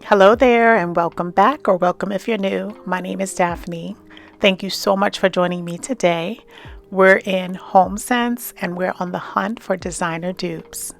Hello there and welcome back, or welcome if you're new. My name is Daphne. Thank you so much for joining me today. We're in Homesense and we're on the hunt for designer dupes.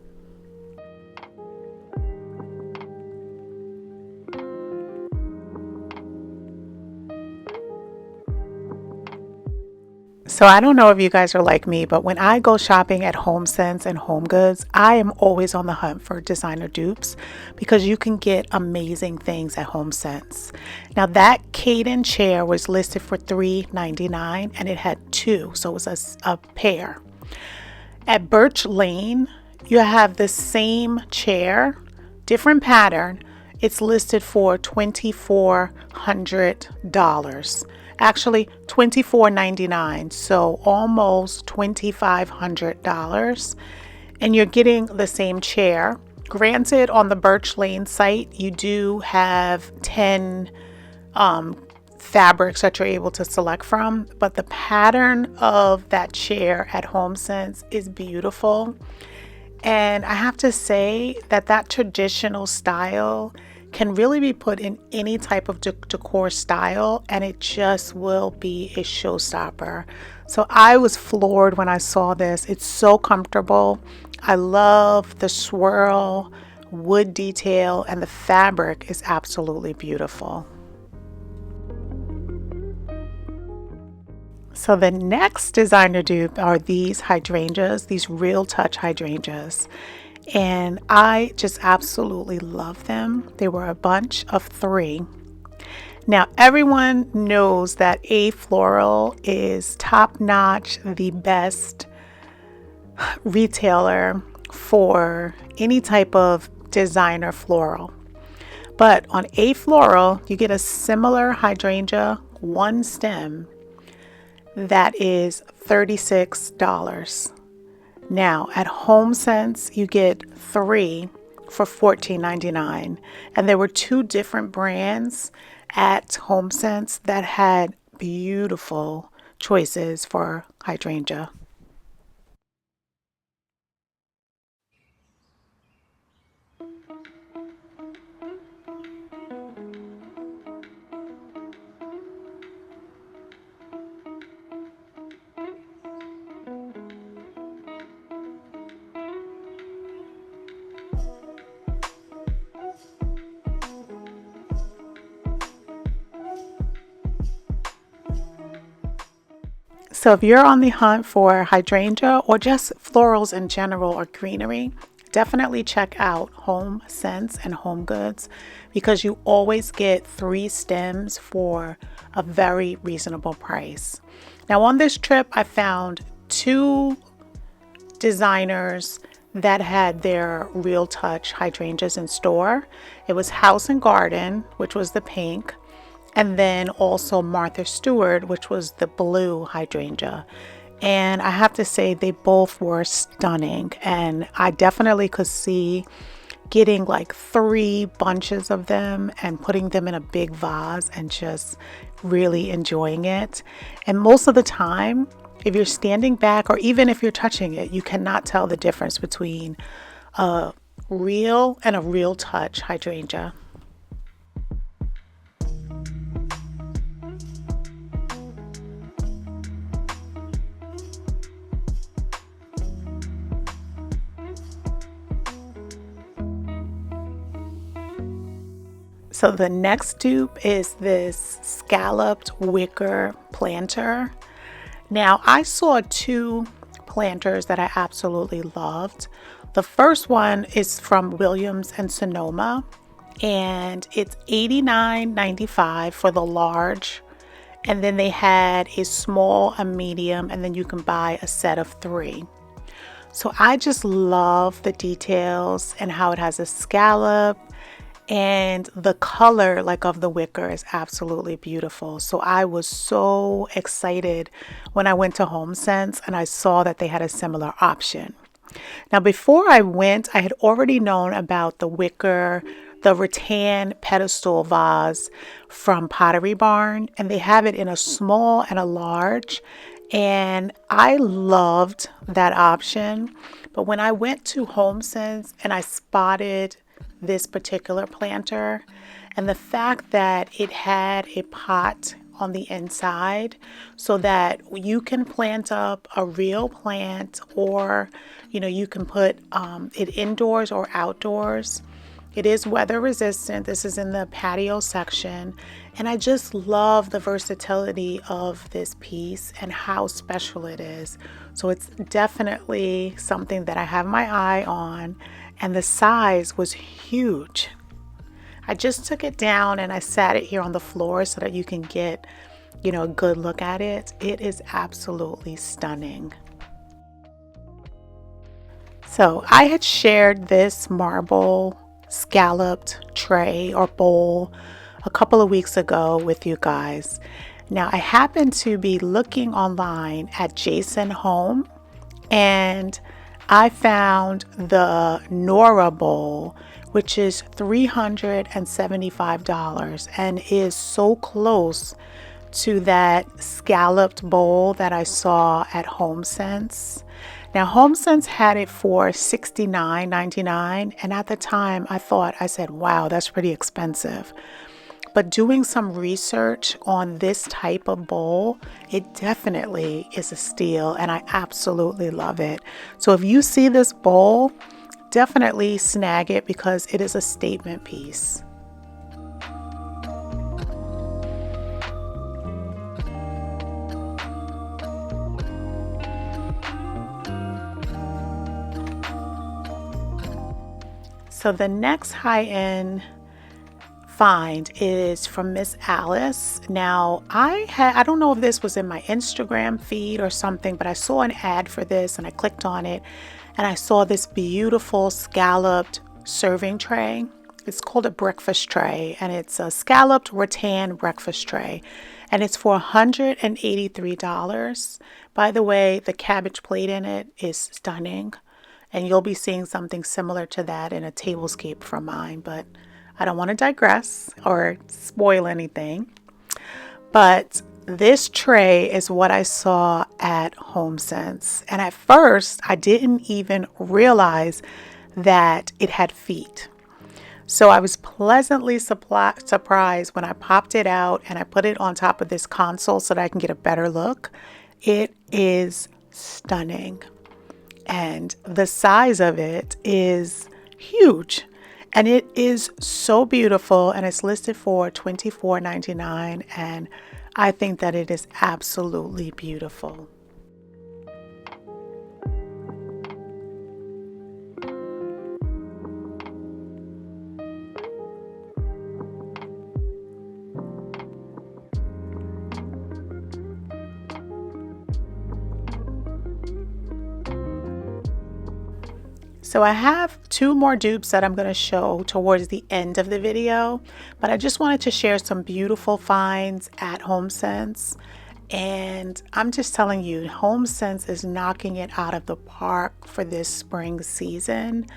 So I don't know if you guys are like me, but when I go shopping at Homesense and Home Goods, I am always on the hunt for designer dupes because you can get amazing things at Homesense. Now that Caden chair was listed for $3.99 and it had two, so it was a pair. At Birch Lane, you have the same chair, different pattern. It's listed for $2,400. Actually, $2,499, so almost $2,500. And you're getting the same chair. Granted, on the Birch Lane site, you do have 10 fabrics that you're able to select from, but the pattern of that chair at Homesense is beautiful. And I have to say that traditional style can really be put in any type of decor style, and it just will be a showstopper. So I was floored when I saw this. It's so comfortable. I love the swirl wood detail, and the fabric is absolutely beautiful. So the next designer dupe are these hydrangeas, these real touch hydrangeas. And I just absolutely love them. They were a bunch of 3. Now everyone knows that Afloral is top notch, the best retailer for any type of designer floral. But on Afloral, you get a similar hydrangea, one stem, that is $36. Now at Homesense, you get 3 for $14.99, and there were 2 different brands at Homesense that had beautiful choices for hydrangea. So if you're on the hunt for hydrangea or just florals in general or greenery, definitely check out Homesense and Home Goods because you always get 3 stems for a very reasonable price. Now on this trip, I found 2 designers that had their real touch hydrangeas in store. It was House and Garden, which was the pink, and then also Martha Stewart, which was the blue hydrangea. And I have to say they both were stunning, and I definitely could see getting like 3 bunches of them and putting them in a big vase and just really enjoying it. And most of the time, if you're standing back or even if you're touching it, you cannot tell the difference between a real and a real touch hydrangea. So the next dupe is this scalloped wicker planter. Now I saw 2 planters that I absolutely loved. The first one is from Williams and Sonoma, and it's $89.95 for the large. And then they had a small, a medium, and then you can buy a set of 3. So I just love the details and how it has a scallop, and the color like of the wicker is absolutely beautiful. So I was so excited when I went to Homesense and I saw that they had a similar option. Now before I went, I had already known about the wicker, the rattan pedestal vase from Pottery Barn, and they have it in a small and a large, and I loved that option. But when I went to Homesense and I spotted this particular planter, and the fact that it had a pot on the inside so that you can plant up a real plant, or you can put it indoors or outdoors. It is weather resistant. This is in the patio section, and I just love the versatility of this piece and how special it is. So it's definitely something that I have my eye on, and the size was huge. I just took it down and I sat it here on the floor so that you can get, a good look at it. It is absolutely stunning. So I had shared this marble scalloped tray or bowl a couple of weeks ago with you guys. Now I happened to be looking online at Jayson Home, and I found the Norah bowl, which is $375 and is so close to that scalloped bowl that I saw at Homesense. Now, Homesense had it for $69.99, and at the time I said, wow, that's pretty expensive. But doing some research on this type of bowl, it definitely is a steal, and I absolutely love it. So if you see this bowl, definitely snag it because it is a statement piece. So the next high-end find is from Miss Alice. Now I don't know if this was in my Instagram feed or something, but I saw an ad for this and I clicked on it and I saw this beautiful scalloped serving tray. It's called a breakfast tray, and it's a scalloped rattan breakfast tray, and it's for $183. By the way, the cabbage plate in it is stunning, and you'll be seeing something similar to that in a tablescape from mine, but I don't want to digress or spoil anything. But this tray is what I saw at Homesense, and at first I didn't even realize that it had feet. So I was pleasantly surprised when I popped it out and I put it on top of this console so that I can get a better look. It is stunning. And the size of it is huge, and it is so beautiful, and it's listed for $24.99, and I think that it is absolutely beautiful. So I have two more dupes that I'm going to show towards the end of the video, but I just wanted to share some beautiful finds at Homesense. And I'm just telling you, Homesense is knocking it out of the park for this spring season.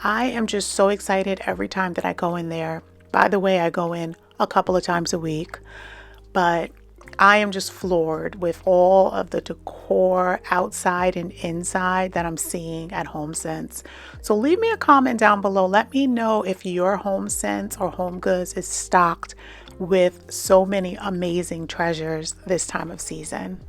I am just so excited every time that I go in there. By the way, I go in a couple of times a week, but I am just floored with all of the decor outside and inside that I'm seeing at Homesense. So leave me a comment down below. Let me know if your Homesense or Home Goods is stocked with so many amazing treasures this time of season.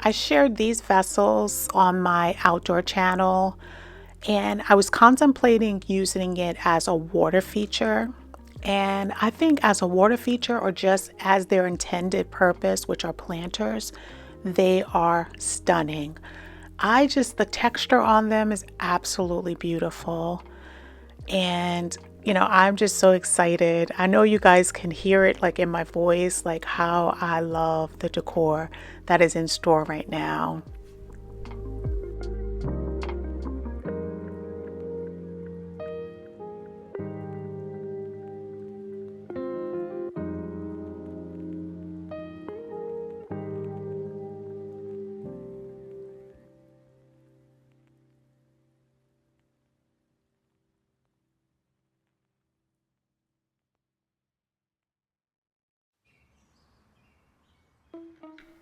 I shared these vessels on my outdoor channel, and I was contemplating using it as a water feature. And I think as a water feature, or just as their intended purpose, which are planters, they are stunning. The texture on them is absolutely beautiful. And I'm just so excited. I know you guys can hear it like in my voice, like how I love the decor that is in store right now.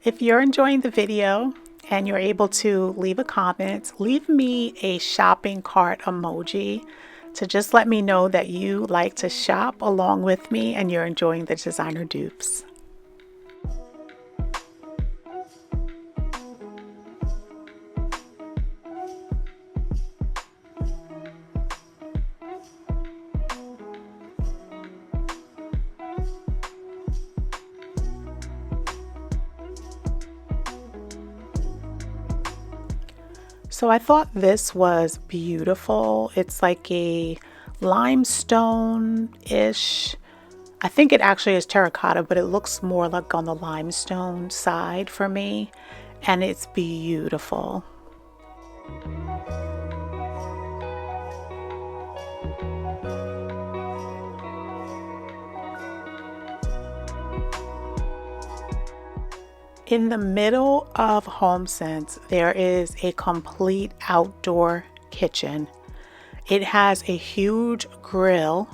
If you're enjoying the video and you're able to leave a comment, leave me a shopping cart emoji to just let me know that you like to shop along with me and you're enjoying the designer dupes. So I thought this was beautiful. It's like a limestone-ish. I think it actually is terracotta, but it looks more like on the limestone side for me. And it's beautiful. In the middle of Homesense, there is a complete outdoor kitchen. It has a huge grill.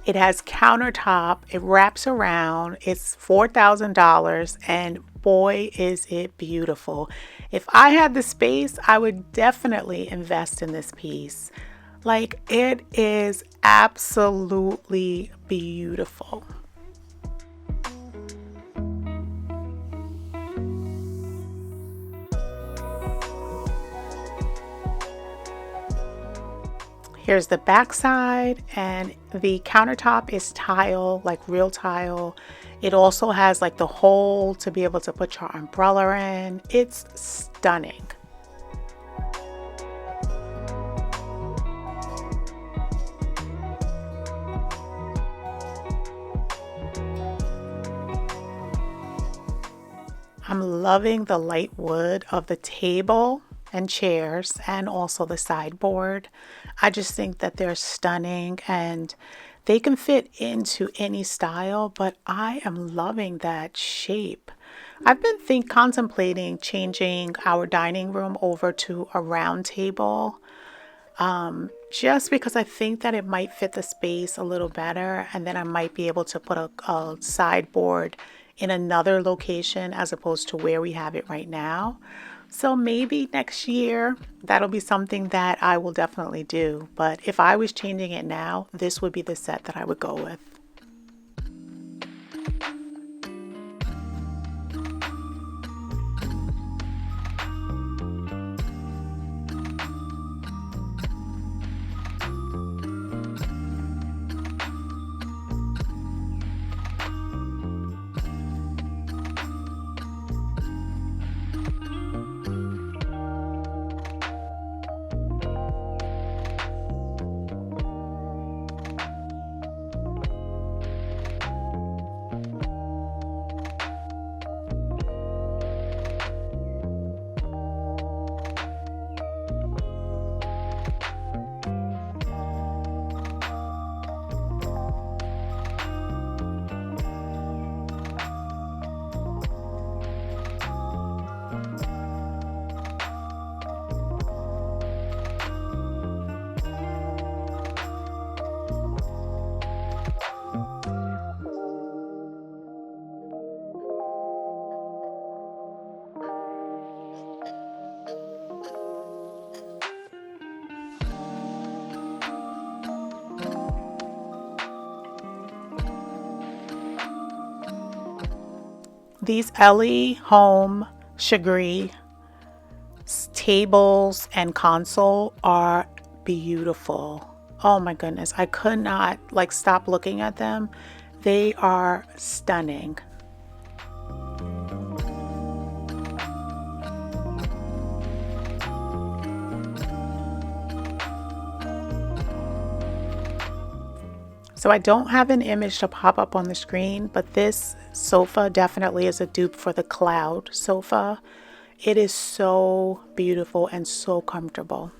It has countertop. It wraps around. It's $4,000 and boy is it beautiful. If I had the space, I would definitely invest in this piece. Like, it is absolutely beautiful. Here's the back side, and the countertop is tile, like real tile. It also has like the hole to be able to put your umbrella in. It's stunning. I'm loving the light wood of the table and chairs and also the sideboard. I just think that they're stunning and they can fit into any style, but I am loving that shape. I've been contemplating changing our dining room over to a round table, just because I think that it might fit the space a little better, and then I might be able to put a sideboard in another location as opposed to where we have it right now. So maybe next year that'll be something that I will definitely do. But if I was changing it now, this would be the set that I would go with. These Ellie Home Chagrin tables and console are beautiful. Oh my goodness, I could not stop looking at them. They are stunning. So I don't have an image to pop up on the screen, but this sofa definitely is a dupe for the Cloud sofa. It is so beautiful and so comfortable.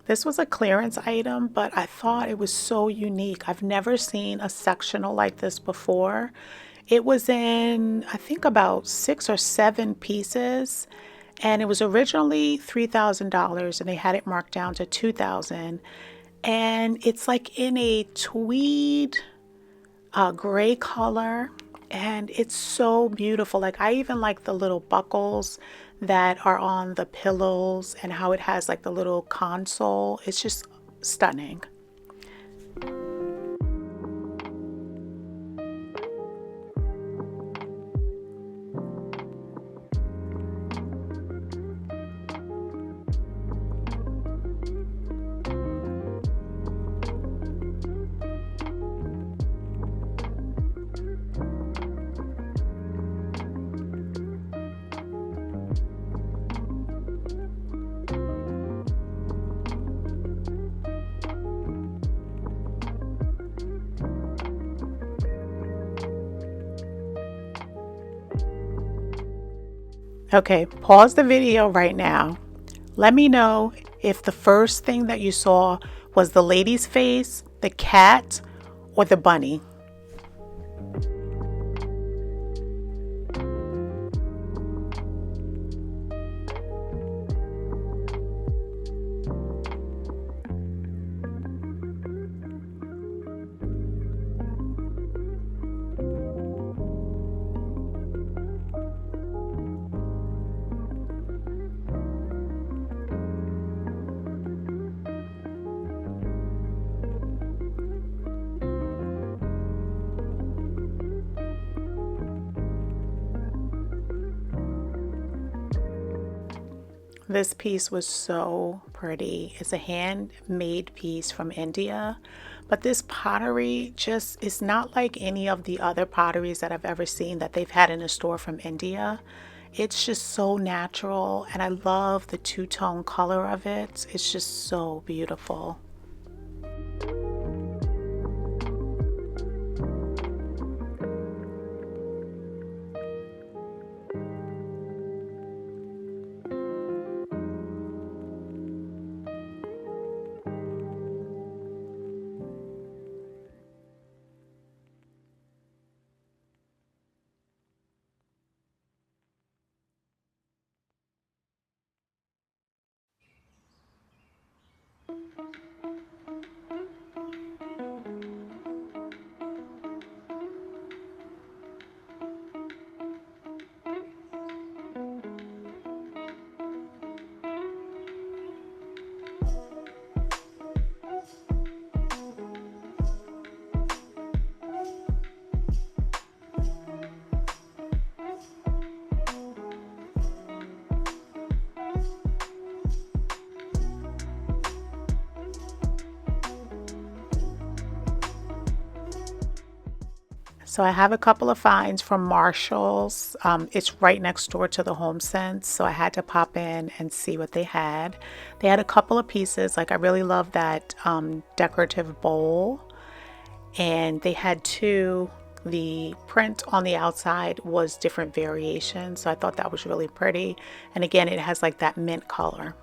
This was a clearance item, but I thought it was so unique. I've never seen a sectional like this before. It was in, I think, about 6 or 7 pieces, and it was originally $3,000, and they had it marked down to $2,000. And it's like in a tweed gray color, and it's so beautiful. Like, I even like the little buckles that are on the pillows and how it has like the little console. It's just stunning. Okay, pause the video right now. Let me know if the first thing that you saw was the lady's face, the cat, or the bunny. This piece was so pretty. It's a handmade piece from India, but this pottery just is not like any of the other potteries that I've ever seen that they've had in a store from India. It's just so natural, and I love the two-tone color of it. It's just so beautiful. So I have a couple of finds from Marshalls. It's right next door to the Homesense, so I had to pop in and see what they had. They had a couple of pieces. Like, I really love that decorative bowl, and they had two. The print on the outside was different variations, so I thought that was really pretty. And again, it has like that mint color.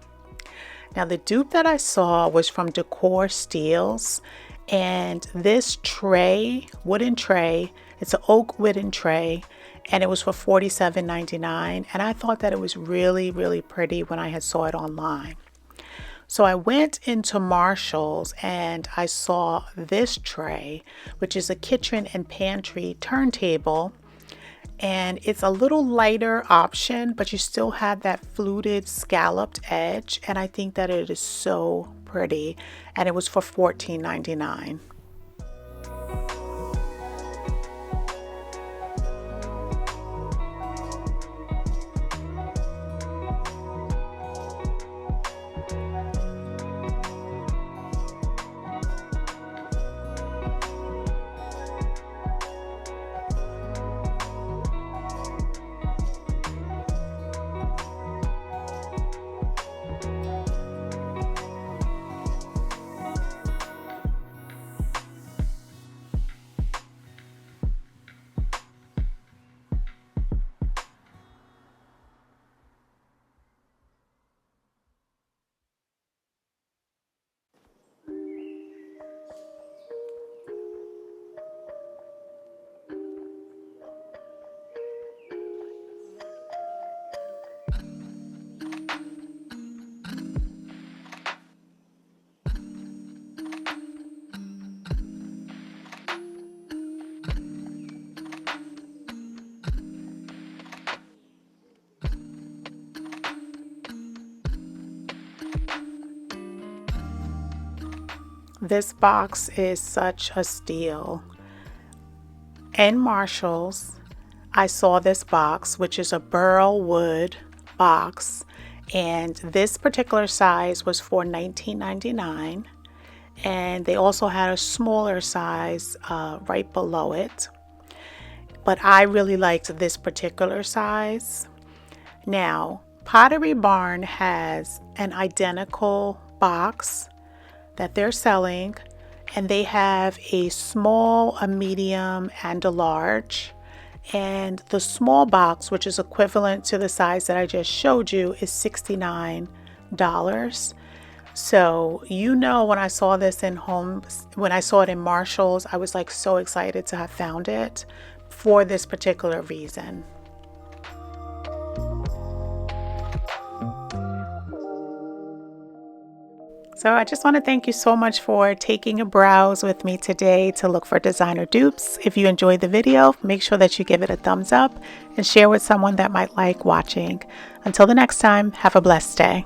Now, the dupe that I saw was from Decor Steels, and this tray, wooden tray, it's an oak wooden tray, and it was for $47.99, and I thought that it was really, really pretty when I had saw it online. So I went into Marshalls and I saw this tray, which is a kitchen and pantry turntable, and it's a little lighter option, but you still have that fluted scalloped edge, and I think that it is so pretty, and it was for $14.99. This box is such a steal. In Marshalls, I saw this box, which is a Burlwood box, and this particular size was for $19.99, and they also had a smaller size right below it, but I really liked this particular size. Now, Pottery Barn has an identical box that they're selling, and they have a small, a medium, and a large. And the small box, which is equivalent to the size that I just showed you, is $69. So, you know, when I saw this when I saw it in Marshalls, I was like so excited to have found it for this particular reason. So I just want to thank you so much for taking a browse with me today to look for designer dupes. If you enjoyed the video, make sure that you give it a thumbs up and share with someone that might like watching. Until the next time, have a blessed day.